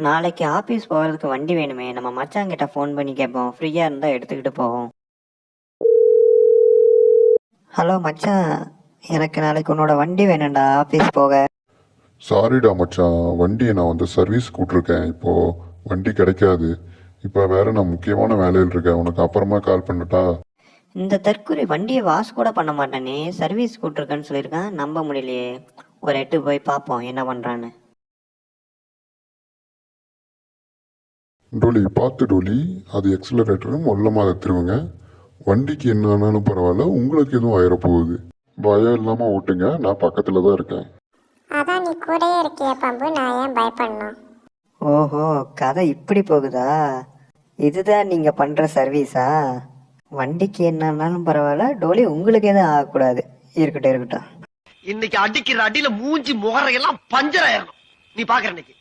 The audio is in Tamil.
நாளைக்கு ஆஃபீஸ் போகிறதுக்கு வண்டி வேணுமே. நம்ம மச்சாங்கிட்ட ஃபோன் பண்ணி கேட்போம். ஃப்ரீயாக இருந்தால் எடுத்துக்கிட்டு போவோம். ஹலோ மச்சான், எனக்கு நாளைக்கு உன்னோட வண்டி வேணும்டா ஆஃபீஸ் போக. சாரிடா மச்சான், வண்டியை நான் வந்து சர்வீஸ் கூட்டிருக்கேன். இப்போது வண்டி கிடைக்காது. இப்போ வேற நான் முக்கியமான வேலையில் இருக்கேன். உனக்கு அப்புறமா கால் பண்ணட்டா? இந்த தற்கொலை வண்டியை வாஷ் கூட பண்ண மாட்டானே, சர்வீஸ் கூட்டிருக்கேன்னு சொல்லியிருக்கான். நம்ப முடியலையே. ஒரு எட்டு போய் பார்ப்போம் என்ன பண்ணுறான்னு. டோலி பார்த்து டோலி, அது எக்ஸலரேட்டரும் மொல்லமாக அதை திருவுங்க. வண்டிக்கு என்ன ஆனாலும் பரவாயில்ல, உங்களுக்கு எதுவும் ஆயிரப்போகுது. பயம் இல்லாமல் ஓட்டுங்க, நான் பக்கத்தில் தான் இருக்கேன். அதான் நீ கூடயே இருக்கிய பம்பு, நான் ஏன் பயப்படணும்? ஓஹோ, கதை இப்படி போகுதா? இதுதான் நீங்கள் பண்ணுற சர்வீஸா? வண்டிக்கு என்னன்னாலும் பரவாயில்ல, டோலி உங்களுக்கு எதுவும் ஆகக்கூடாது. இருக்கட்டும் இருக்கட்டும். இன்னைக்கு அடிக்கிற அடியில மூஞ்சி முகரையெல்லாம் பஞ்சர் ஆயிரணும். நீ பாக்குற இன்னைக்கு